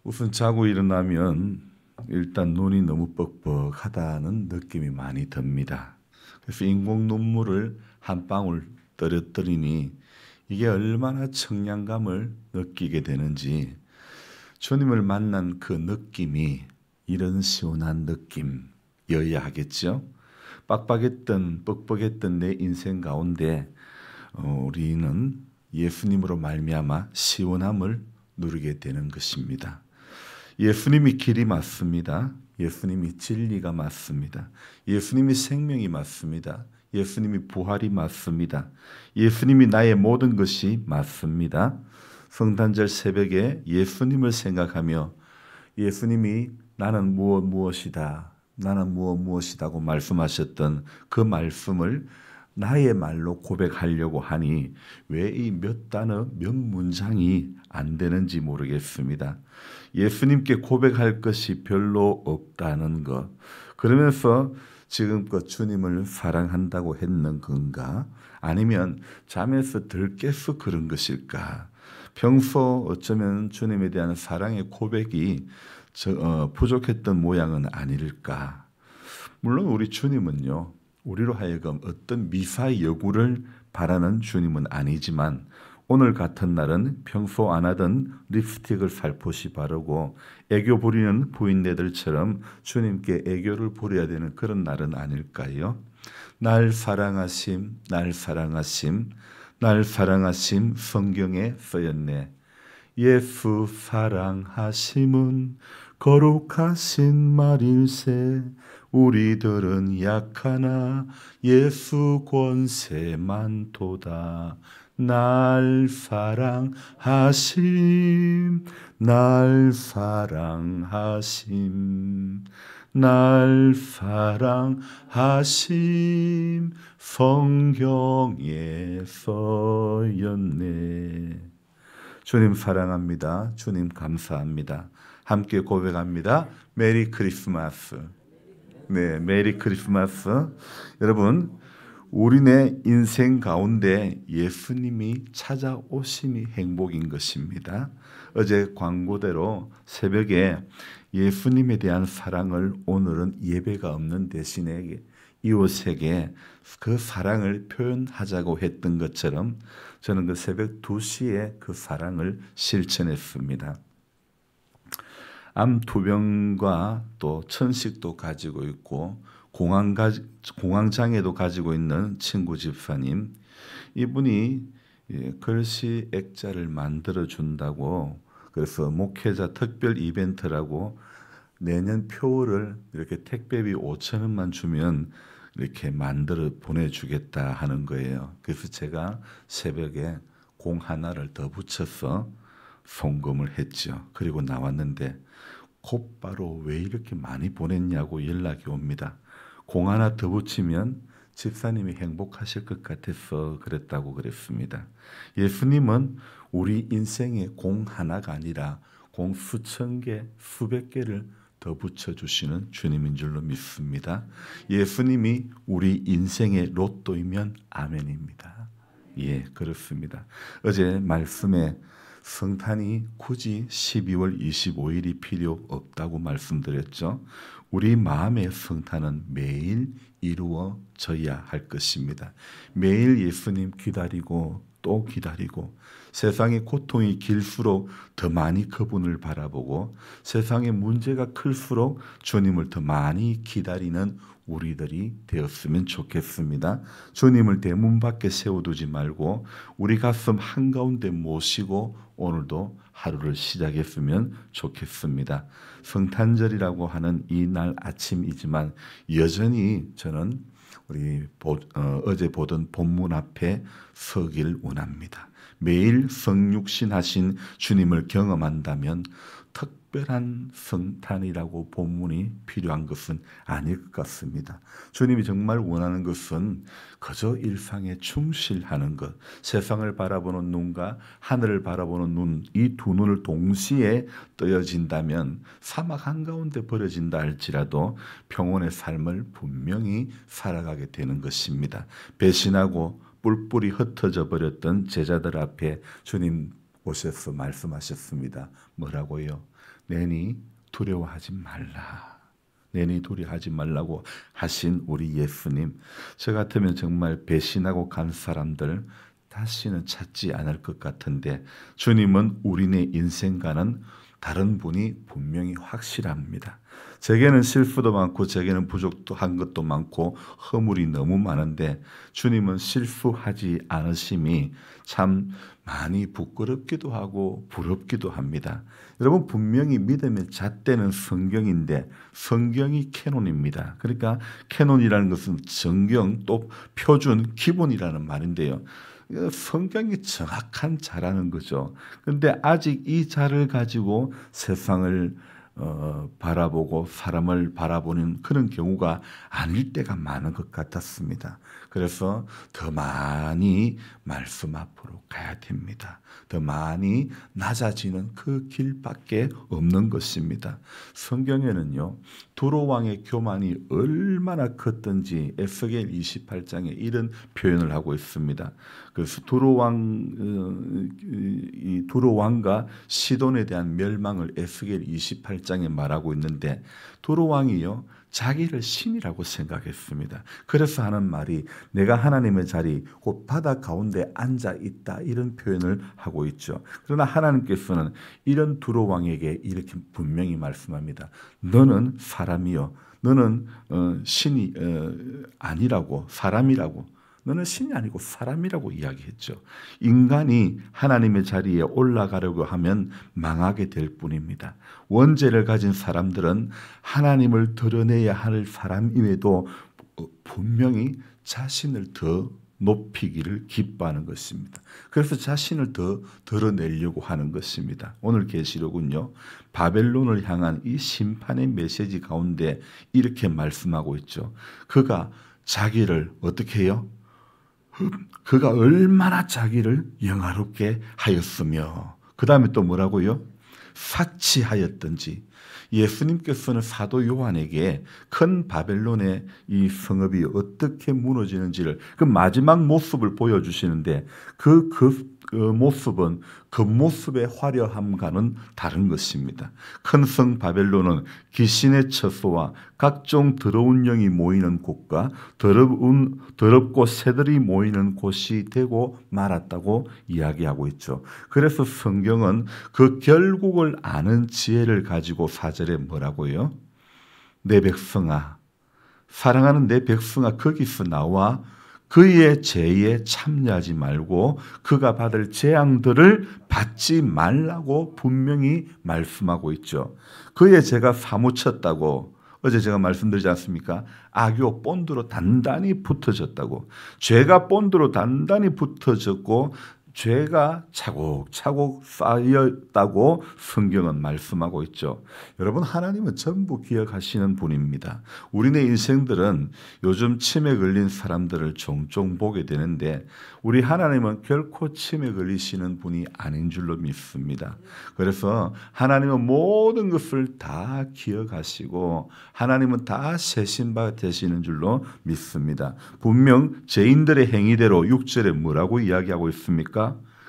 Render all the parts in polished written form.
우선 자고 일어나면 일단 눈이 너무 뻑뻑하다는 느낌이 많이 듭니다. 그래서 인공 눈물을 한 방울 떨어뜨리니 이게 얼마나 청량감을 느끼게 되는지, 주님을 만난 그 느낌이 이런 시원한 느낌이어야 하겠죠. 빡빡했던 뻑뻑했던 내 인생 가운데 우리는 예수님으로 말미암아 시원함을 누리게 되는 것입니다. 예수님이 길이 맞습니다. 예수님이 진리가 맞습니다. 예수님이 생명이 맞습니다. 예수님이 부활이 맞습니다. 예수님이 나의 모든 것이 맞습니다. 성탄절 새벽에 예수님을 생각하며 예수님이 나는 무엇이다, 나는 무엇이다고 말씀하셨던 그 말씀을 나의 말로 고백하려고 하니 왜 이 몇 단어, 몇 문장이 안 되는지 모르겠습니다. 예수님께 고백할 것이 별로 없다는 것, 그러면서 지금껏 주님을 사랑한다고 했는 건가? 아니면 잠에서 덜 깨서 그런 것일까? 평소 어쩌면 주님에 대한 사랑의 고백이 부족했던 모양은 아닐까? 물론 우리 주님은요, 우리로 하여금 어떤 미사 여구를 바라는 주님은 아니지만 오늘 같은 날은 평소 안 하던 립스틱을 살포시 바르고 애교 부리는 부인네들처럼 주님께 애교를 부려야 되는 그런 날은 아닐까요? 날 사랑하심, 날 사랑하심, 날 사랑하심 성경에 쓰였네. 예수 사랑하심은 거룩하신 말일세. 우리들은 약하나 예수 권세 많도다. 날 사랑하심, 날 사랑하심, 날 사랑하심 성경에 써였네. 주님 사랑합니다. 주님 감사합니다. 함께 고백합니다. 메리 크리스마스. 네, 메리 크리스마스. 여러분, 우리네 인생 가운데 예수님이 찾아오심이 행복인 것입니다. 어제 광고대로 새벽에 예수님에 대한 사랑을 오늘은 예배가 없는 대신에 이웃에게 그 사랑을 표현하자고 했던 것처럼 저는 그 새벽 2시에 그 사랑을 실천했습니다. 암 2병과 또 천식도 가지고 있고 공황장애도 가지고 있는 친구 집사님, 이분이 글씨 액자를 만들어 준다고, 그래서 목회자 특별 이벤트라고 내년 표를 이렇게 택배비 5,000원만 주면 이렇게 만들어 보내주겠다 하는 거예요. 그래서 제가 새벽에 공 하나를 더 붙여서 송금을 했죠. 그리고 나왔는데 곧바로 왜 이렇게 많이 보냈냐고 연락이 옵니다. 공 하나 더 붙이면 집사님이 행복하실 것 같아서 그랬다고 그랬습니다. 예수님은 우리 인생에 공 하나가 아니라 공 수천 개, 수백 개를 더 붙여주시는 주님인 줄로 믿습니다. 예수님이 우리 인생의 로또이면 아멘입니다. 예, 그렇습니다. 어제 말씀에 성탄이 굳이 12월 25일이 필요 없다고 말씀드렸죠. 우리 마음의 성탄은 매일 이루어져야 할 것입니다. 매일 예수님 기다리고 또 기다리고, 세상의 고통이 길수록 더 많이 그분을 바라보고, 세상의 문제가 클수록 주님을 더 많이 기다리는 우리들이 되었으면 좋겠습니다. 주님을 대문 밖에 세워두지 말고 우리 가슴 한가운데 모시고 오늘도 하루를 시작했으면 좋겠습니다. 성탄절이라고 하는 이 날 아침이지만 여전히 저는 우리 어제 보던 본문 앞에 서길 원합니다. 매일 성육신 하신 주님을 경험한다면 특별한 성탄이라고 본문이 필요한 것은 아닐 것 같습니다. 주님이 정말 원하는 것은 그저 일상에 충실하는 것, 세상을 바라보는 눈과 하늘을 바라보는 눈, 이 두 눈을 동시에 떠여진다면 사막 한가운데 버려진다 할지라도 평온의 삶을 분명히 살아가게 되는 것입니다. 배신하고 뿔뿔이 흩어져 버렸던 제자들 앞에 주님 오셔서 말씀하셨습니다. 뭐라고요? 내니 두려워하지 말라. 내니 두려워하지 말라고 하신 우리 예수님. 저 같으면 정말 배신하고 간 사람들 다시는 찾지 않을 것 같은데 주님은 우리네 인생과는 다른 분이 분명히 확실합니다. 제게는 실수도 많고 제게는 부족도 한 것도 많고 허물이 너무 많은데 주님은 실수하지 않으심이 참 많이 부끄럽기도 하고 부럽기도 합니다. 여러분 분명히 믿음의 잣대는 성경인데 성경이 캐논입니다. 그러니까 캐논이라는 것은 정경 또 표준 기본이라는 말인데요. 성경이 정확한 자라는 거죠. 그런데 아직 이 자를 가지고 세상을 바라보고 사람을 바라보는 그런 경우가 아닐 때가 많은 것 같았습니다. 그래서 더 많이 말씀 앞으로 가야 됩니다. 더 많이 낮아지는 그 길밖에 없는 것입니다. 성경에는요, 두로왕의 교만이 얼마나 컸던지 에스겔 28장에 이런 표현을 하고 있습니다. 그래서 두로왕과 시돈에 대한 멸망을 에스겔 28장에 말하고 있는데 두로왕이요 자기를 신이라고 생각했습니다. 그래서 하는 말이 내가 하나님의 자리 곧 바다 가운데 앉아 있다 이런 표현을 하고 있죠. 그러나 하나님께서는 이런 두로왕에게 이렇게 분명히 말씀합니다. 너는 사람이요 너는 신이 아니라고 사람이라고 너는 신이 아니고 사람이라고 이야기했죠. 인간이 하나님의 자리에 올라가려고 하면 망하게 될 뿐입니다. 원죄를 가진 사람들은 하나님을 드러내야 할 사람임에도 분명히 자신을 더 높이기를 기뻐하는 것입니다. 그래서 자신을 더 드러내려고 하는 것입니다. 오늘 계시록은요, 바벨론을 향한 이 심판의 메시지 가운데 이렇게 말씀하고 있죠. 그가 자기를 어떻게 해요? 그가 얼마나 자기를 영화롭게 하였으며 그 다음에 또 뭐라고요? 사치하였던지. 예수님께서는 사도 요한에게 큰 바벨론의 이 성읍이 어떻게 무너지는지를 그 마지막 모습을 보여주시는데 그 모습은 겉모습의 화려함과는 다른 것입니다. 큰 성 바벨론은 귀신의 처소와 각종 더러운 영이 모이는 곳과 더럽고 새들이 모이는 곳이 되고 말았다고 이야기하고 있죠. 그래서 성경은 그 결국을 아는 지혜를 가지고 4절에 뭐라고요? 내 백성아, 사랑하는 내 백성아 거기서 나와 그의 죄에 참여하지 말고 그가 받을 재앙들을 받지 말라고 분명히 말씀하고 있죠. 그의 죄가 사무쳤다고 어제 제가 말씀드리지 않습니까? 악요 본드로 단단히 붙어졌다고. 죄가 본드로 단단히 붙어졌고 죄가 차곡차곡 쌓였다고 성경은 말씀하고 있죠. 여러분 하나님은 전부 기억하시는 분입니다. 우리네 인생들은 요즘 치매 걸린 사람들을 종종 보게 되는데 우리 하나님은 결코 치매 걸리시는 분이 아닌 줄로 믿습니다. 그래서 하나님은 모든 것을 다 기억하시고 하나님은 다 세신 바 되시는 줄로 믿습니다. 분명 죄인들의 행위대로 6절에 뭐라고 이야기하고 있습니까?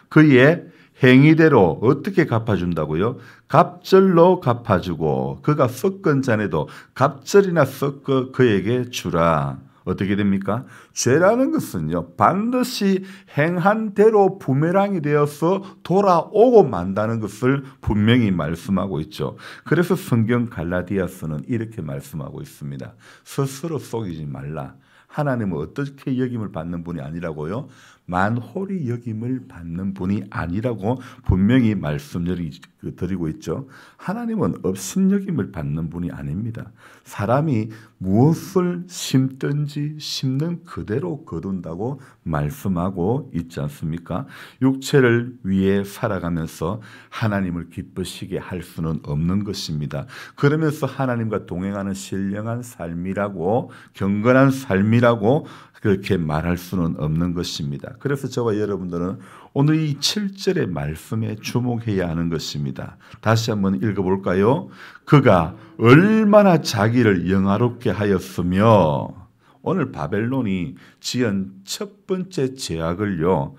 그의 행위대로 어떻게 갚아준다고요? 갑절로 갚아주고 그가 섞은 잔에도 갑절이나 섞어 그에게 주라. 어떻게 됩니까? 죄라는 것은요 반드시 행한 대로 부메랑이 되어서 돌아오고 만다는 것을 분명히 말씀하고 있죠. 그래서 성경 갈라디아서는 이렇게 말씀하고 있습니다. 스스로 속이지 말라. 하나님은 어떻게 여김을 받는 분이 아니라고요? 만홀히 여김을 받는 분이 아니라고 분명히 말씀드리고 있죠. 하나님은 업신여김을 받는 분이 아닙니다. 사람이 무엇을 심든지 심는 그대로 거둔다고 말씀하고 있지 않습니까? 육체를 위해 살아가면서 하나님을 기쁘시게 할 수는 없는 것입니다. 그러면서 하나님과 동행하는 신령한 삶이라고 경건한 삶이라고 그렇게 말할 수는 없는 것입니다. 그래서 저와 여러분들은 오늘 이 7절의 말씀에 주목해야 하는 것입니다. 다시 한번 읽어볼까요? 그가 얼마나 자기를 영화롭게 하였으며 오늘 바벨론이 지은 첫 번째 죄악을요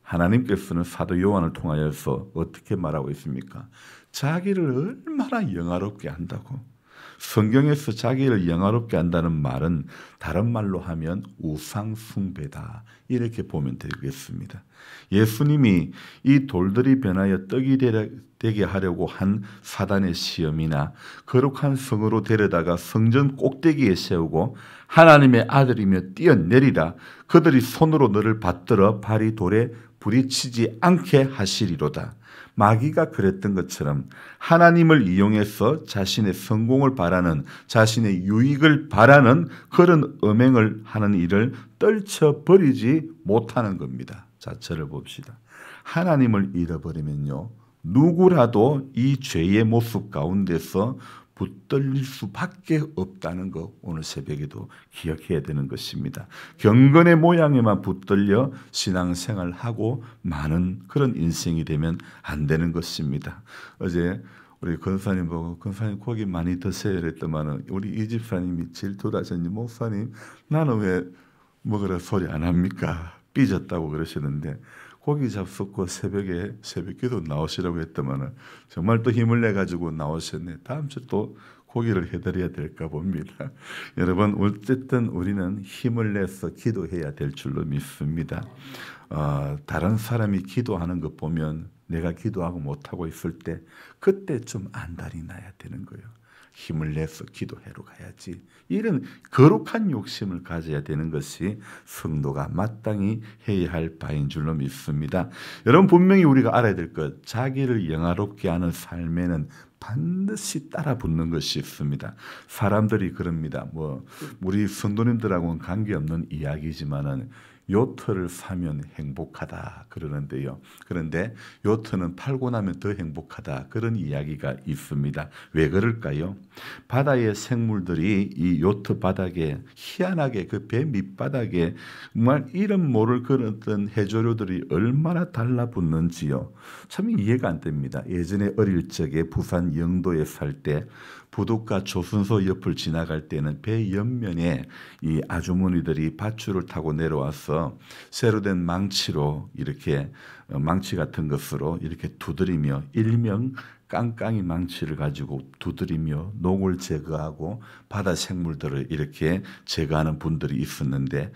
하나님께서는 사도 요한을 통하여서 어떻게 말하고 있습니까? 자기를 얼마나 영화롭게 한다고. 성경에서 자기를 영화롭게 한다는 말은 다른 말로 하면 우상 숭배다, 이렇게 보면 되겠습니다. 예수님이 이 돌들이 변하여 떡이 되게 하려고 한 사단의 시험이나 거룩한 성으로 데려다가 성전 꼭대기에 세우고 하나님의 아들이며 뛰어내리라, 그들이 손으로 너를 받들어 발이 돌에 부딪히지 않게 하시리로다. 마귀가 그랬던 것처럼 하나님을 이용해서 자신의 성공을 바라는, 자신의 유익을 바라는 그런 음행을 하는 일을 떨쳐버리지 못하는 겁니다. 자, 저를 봅시다. 하나님을 잃어버리면요, 누구라도 이 죄의 모습 가운데서 붙들릴 수밖에 없다는 거 오늘 새벽에도 기억해야 되는 것입니다. 경건의 모양에만 붙들려 신앙생활을 하고 많은 그런 인생이 되면 안 되는 것입니다. 어제 우리 권사님 보고 권사님 고기 많이 드세요 이랬더만 우리 이 집사님이 질투하셨니, 목사님 나는 왜 먹으라 소리 안 합니까? 삐졌다고 그러시는데 고기 잡숫고 새벽에 새벽기도 나오시라고 했더만 정말 또 힘을 내가지고 나오셨네. 다음 주 또 고기를 해드려야 될까 봅니다. 여러분, 어쨌든 우리는 힘을 내서 기도해야 될 줄로 믿습니다. 다른 사람이 기도하는 것 보면 내가 기도하고 못하고 있을 때 그때 좀 안달이 나야 되는 거예요. 힘을 내서 기도하러 가야지. 이런 거룩한 욕심을 가져야 되는 것이 성도가 마땅히 해야 할 바인 줄로 믿습니다. 여러분, 분명히 우리가 알아야 될 것, 자기를 영화롭게 하는 삶에는 반드시 따라 붙는 것이 있습니다. 사람들이 그럽니다. 우리 성도님들하고는 관계없는 이야기지만은 요트를 사면 행복하다 그러는데요. 그런데 요트는 팔고 나면 더 행복하다, 그런 이야기가 있습니다. 왜 그럴까요? 바다의 생물들이 이 요트 바닥에 희한하게 그 배 밑바닥에 정말 이름 모를 그런 해조류들이 얼마나 달라붙는지요. 참 이해가 안 됩니다. 예전에 어릴 적에 부산 영도에 살 때 부둣가 조순소 옆을 지나갈 때는 배 옆면에 이 아주머니들이 밧줄을 타고 내려와서 새로 된 망치로 이렇게 망치 같은 것으로 이렇게 두드리며, 일명 깡깡이 망치를 가지고 두드리며 녹을 제거하고 바다 생물들을 이렇게 제거하는 분들이 있었는데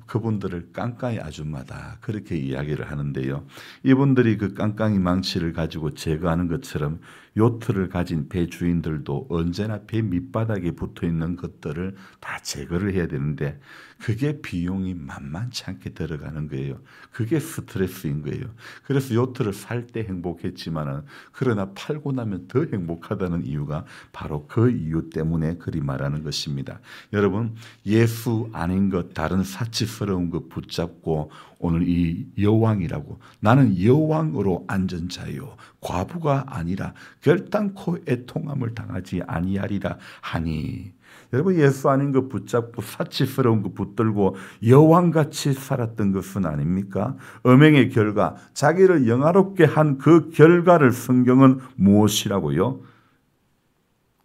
그분들을 깡깡이 아줌마다 그렇게 이야기를 하는데요. 이분들이 그 깡깡이 망치를 가지고 제거하는 것처럼 요트를 가진 배 주인들도 언제나 배 밑바닥에 붙어있는 것들을 다 제거를 해야 되는데 그게 비용이 만만치 않게 들어가는 거예요. 그게 스트레스인 거예요. 그래서 요트를 살 때 행복했지만은 그러나 팔고 나면 더 행복하다는 이유가 바로 그 이유 때문에 그리 말하는 것입니다. 여러분, 예수 아닌 것, 다른 사치스러운 것 붙잡고 오늘 이 여왕이라고, 나는 여왕으로 앉은 자요 과부가 아니라 결단코 애통함을 당하지 아니하리라 하니. 여러분, 예수 아닌 것 붙잡고 사치스러운 것 붙들고 여왕같이 살았던 것은 아닙니까? 음행의 결과, 자기를 영화롭게 한 그 결과를 성경은 무엇이라고요?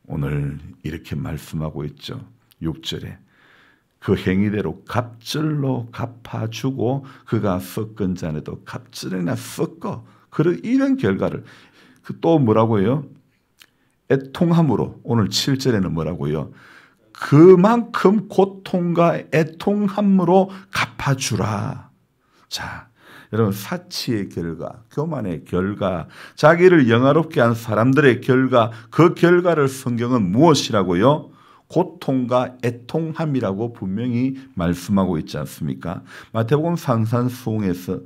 오늘 이렇게 말씀하고 있죠. 6절에 그 행위대로 갑절로 갚아주고 그가 섞은 잔에도 갑절이나 섞어. 이런 결과를 또 뭐라고 해요? 애통함으로. 오늘 7절에는 뭐라고요? 그만큼 고통과 애통함으로 갚아주라. 자, 여러분, 사치의 결과, 교만의 결과, 자기를 영화롭게 한 사람들의 결과, 그 결과를 성경은 무엇이라고요? 고통과 애통함이라고 분명히 말씀하고 있지 않습니까? 마태복음 산산수훈에서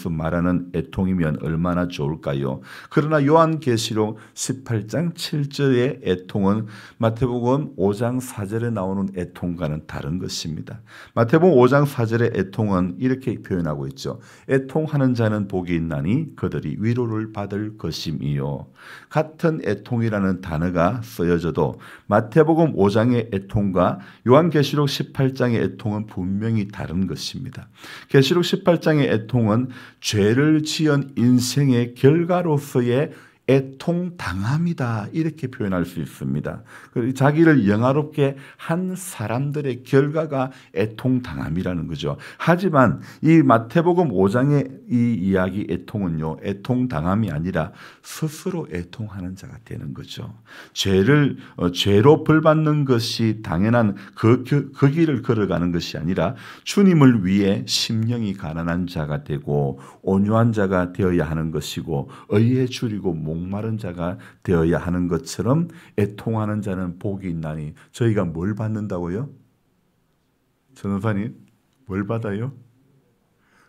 말하는 애통이면 얼마나 좋을까요? 그러나 요한계시록 18장 7절의 애통은 마태복음 5장 4절에 나오는 애통과는 다른 것입니다. 마태복음 5장 4절의 애통은 이렇게 표현하고 있죠. 애통하는 자는 복이 있나니 그들이 위로를 받을 것임이요. 같은 애통이라는 단어가 쓰여져도 마태복음 5장의 애통과 요한계시록 18장의 애통은 분명히 다른 것입니다. 계시록 18장의 애통은 죄를 지은 인생의 결과로서의 애통당함이다 이렇게 표현할 수 있습니다. 자기를 영화롭게 한 사람들의 결과가 애통당함이라는 거죠. 하지만 이 마태복음 5장의 이 이야기 애통은요, 애통당함이 아니라 스스로 애통하는 자가 되는 거죠. 죄로 벌받는 것이 당연한 그 길을 걸어가는 것이 아니라 주님을 위해 심령이 가난한 자가 되고 온유한 자가 되어야 하는 것이고 의에 줄이고 목마른 자가 되어야 하는 것처럼 애통하는 자는 복이 있나니. 저희가 뭘 받는다고요? 전도사님, 뭘 받아요?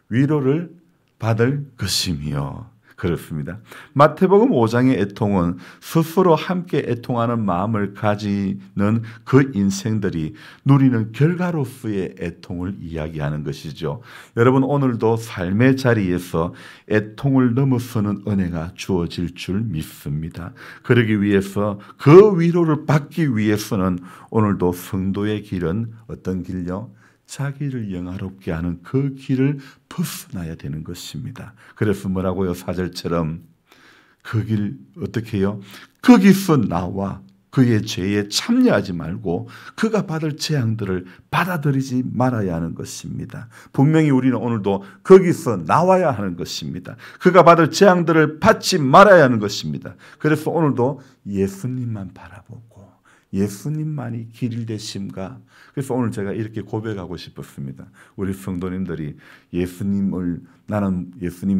위로를 받을 것이며. 그렇습니다. 마태복음 5장의 애통은 스스로 함께 애통하는 마음을 가지는 그 인생들이 누리는 결과로서의 애통을 이야기하는 것이죠. 여러분, 오늘도 삶의 자리에서 애통을 넘어서는 은혜가 주어질 줄 믿습니다. 그러기 위해서 그 위로를 받기 위해서는 오늘도 성도의 길은 어떤 길요? 자기를 영화롭게 하는 그 길을 벗어나야 되는 것입니다. 그래서 뭐라고요? 4절처럼 그 길 어떻게 해요? 거기서 나와 그의 죄에 참여하지 말고 그가 받을 재앙들을 받아들이지 말아야 하는 것입니다. 분명히 우리는 오늘도 거기서 나와야 하는 것입니다. 그가 받을 재앙들을 받지 말아야 하는 것입니다. 그래서 오늘도 예수님만 바라보고 예수님만이 길이 되심과. 그래서 오늘 제가 이렇게 고백하고 싶었습니다. 우리 성도님들이 예수님이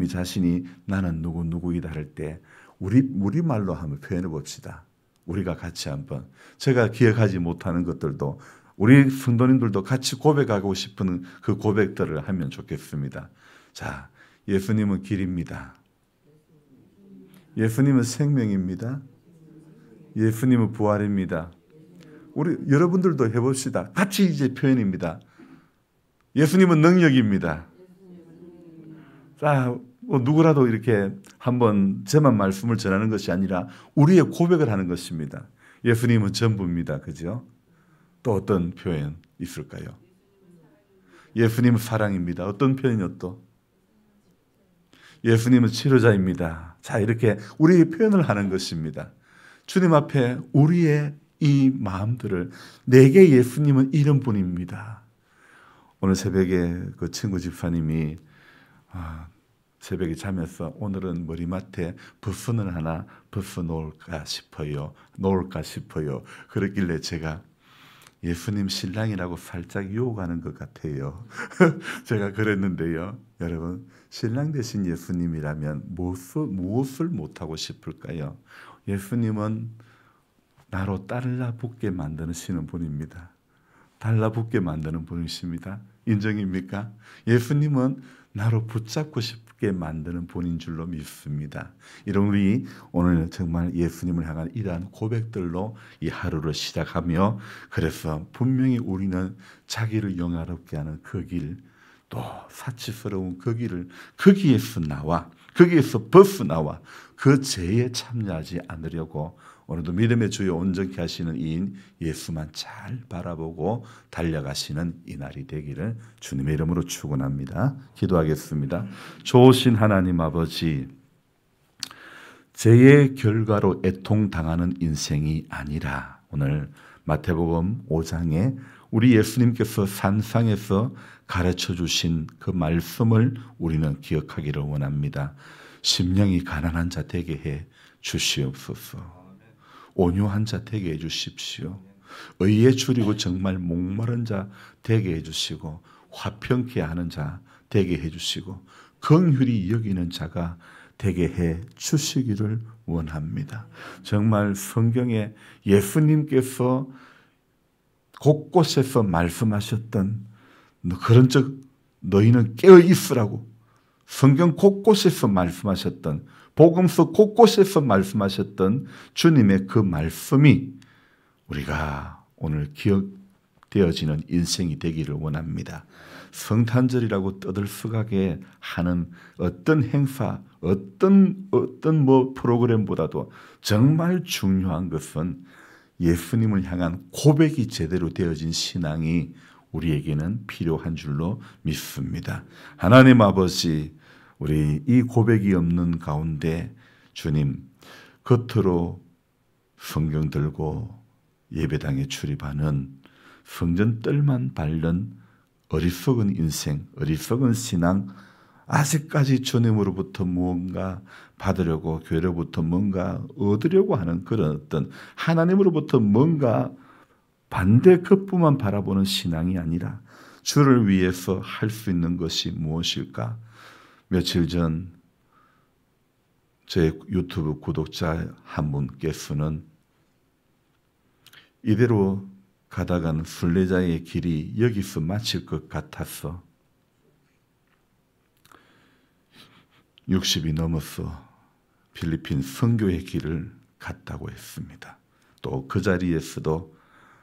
자신이 나는 누구이다 할 때 우리말로 한번 표현해 봅시다. 우리가 같이 한번, 제가 기억하지 못하는 것들도 우리 성도님들도 같이 고백하고 싶은 그 고백들을 하면 좋겠습니다. 자, 예수님은 길입니다. 예수님은 생명입니다. 예수님은 부활입니다. 우리 여러분들도 해봅시다. 같이 이제 표현입니다. 예수님은 능력입니다. 자, 누구라도 이렇게 한번 저만 말씀을 전하는 것이 아니라 우리의 고백을 하는 것입니다. 예수님은 전부입니다. 그죠? 또 어떤 표현 있을까요? 예수님은 사랑입니다. 어떤 표현이요 또? 예수님은 치료자입니다. 자, 이렇게 우리의 표현을 하는 것입니다. 주님 앞에 우리의 이 마음들을, 내게 예수님은 이런 분입니다. 오늘 새벽에 그 친구 집사님이 새벽에 자면서 오늘은 머리맡에 버선을 하나 벗어 놓을까 싶어요. 그랬길래 제가 예수님 신랑이라고 살짝 유혹하는 것 같아요. 제가 그랬는데요. 여러분, 신랑 대신 예수님이라면 무엇을 못하고 싶을까요? 예수님은 나로 달라붙게 만드시는 분입니다. 달라붙게 만드는 분이십니다. 인정입니까? 예수님은 나로 붙잡고 싶게 만드는 분인 줄로 믿습니다. 이런 우리 오늘 정말 예수님을 향한 이러한 고백들로 이 하루를 시작하며, 그래서 분명히 우리는 자기를 영화롭게 하는 그 길, 또 사치스러운 그 길을 거기에서 벗어나와 그 죄에 참여하지 않으려고 오늘도 믿음의 주여 온전케 하시는 이인 예수만 잘 바라보고 달려가시는 이 날이 되기를 주님의 이름으로 축원합니다. 기도하겠습니다. 좋으신 하나님 아버지, 죄의 결과로 애통당하는 인생이 아니라 오늘 마태복음 5장에 우리 예수님께서 산상에서 가르쳐 주신 그 말씀을 우리는 기억하기를 원합니다. 심령이 가난한 자 되게 해 주시옵소서. 온유한 자 되게 해 주십시오. 의에 줄이고 정말 목마른 자 되게 해 주시고, 화평케 하는 자 되게 해 주시고, 긍휼히 여기는 자가 되게 해 주시기를 원합니다. 정말 성경에 예수님께서 곳곳에서 말씀하셨던 그런 즉 너희는 깨어 있으라고 성경 곳곳에서 말씀하셨던, 복음서 곳곳에서 말씀하셨던 주님의 그 말씀이 우리가 오늘 기억되어지는 인생이 되기를 원합니다. 성탄절이라고 떠들썩하게 하는 어떤 행사, 어떤 프로그램보다도 정말 중요한 것은 예수님을 향한 고백이 제대로 되어진 신앙이 우리에게는 필요한 줄로 믿습니다. 하나님 아버지, 우리 이 고백이 없는 가운데 주님, 겉으로 성경 들고 예배당에 출입하는 성전 뜰만 밟는 어리석은 인생, 어리석은 신앙, 아직까지 주님으로부터 무언가 받으려고 교회로부터 뭔가 얻으려고 하는 그런 어떤 하나님으로부터 뭔가 반대 겉부만 바라보는 신앙이 아니라 주를 위해서 할 수 있는 것이 무엇일까? 며칠 전 제 유튜브 구독자 한 분께서는 이대로 가다간 순례자의 길이 여기서 마칠 것 같아서 60이 넘어서 필리핀 선교의 길을 갔다고 했습니다. 또 그 자리에서도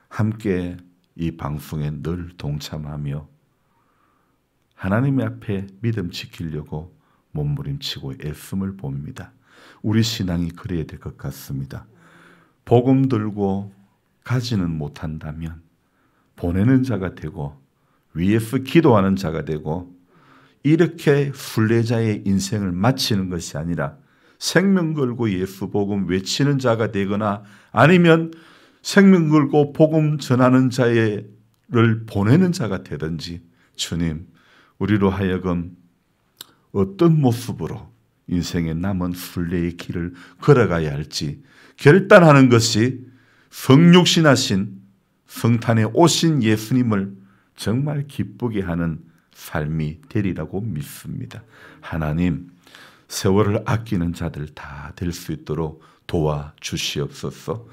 함께 이 방송에 늘 동참하며 하나님 앞에 믿음 지키려고 몸부림치고 애씀을 봅니다. 우리 신앙이 그래야 될 것 같습니다. 복음 들고 가지는 못한다면 보내는 자가 되고 위에서 기도하는 자가 되고 이렇게 순례자의 인생을 마치는 것이 아니라 생명 걸고 예수 복음 외치는 자가 되거나 아니면 생명 걸고 복음 전하는 자를 보내는 자가 되든지 주님 우리로 하여금 어떤 모습으로 인생의 남은 순례의 길을 걸어가야 할지 결단하는 것이 성육신하신 성탄에 오신 예수님을 정말 기쁘게 하는 삶이 되리라고 믿습니다. 하나님 세월을 아끼는 자들 다 될 수 있도록 도와주시옵소서.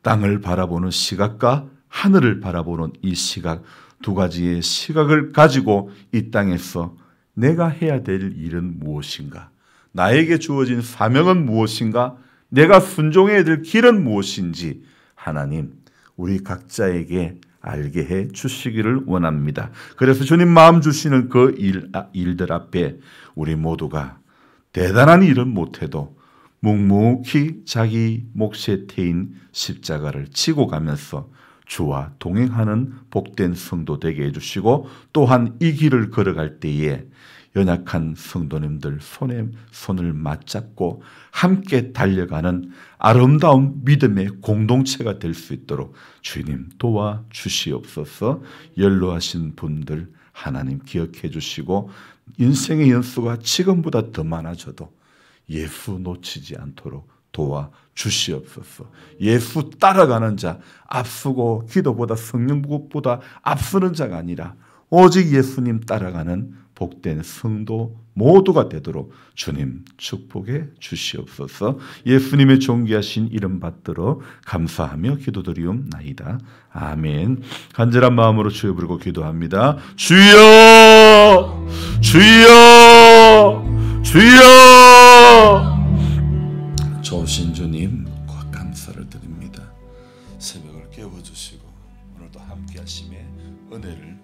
땅을 바라보는 시각과 하늘을 바라보는 이 시각 두 가지의 시각을 가지고 이 땅에서 내가 해야 될 일은 무엇인가? 나에게 주어진 사명은 무엇인가? 내가 순종해야 될 길은 무엇인지 하나님 우리 각자에게 알게 해 주시기를 원합니다. 그래서 주님 마음 주시는 그 일들 앞에 우리 모두가 대단한 일은 못해도 묵묵히 자기 몫에 태인 십자가를 지고 가면서 주와 동행하는 복된 성도 되게 해주시고 또한 이 길을 걸어갈 때에 연약한 성도님들 손에 손을 맞잡고 함께 달려가는 아름다운 믿음의 공동체가 될 수 있도록 주님 도와주시옵소서. 연로하신 분들 하나님 기억해 주시고 인생의 연수가 지금보다 더 많아져도 예수 놓치지 않도록 도와주시옵소서. 예수 따라가는 자, 앞서고 기도보다 성령보다 앞서는 자가 아니라 오직 예수님 따라가는 복된 성도 모두가 되도록 주님 축복해 주시옵소서. 예수님의 존귀하신 이름 받들어 감사하며 기도드리옵나이다. 아멘. 간절한 마음으로 주여 부르고 기도합니다. 주여 주여 주여. 좋으신 주님 감사를 드립니다. 새벽을 깨워주시고 오늘도 함께 하심에 은혜를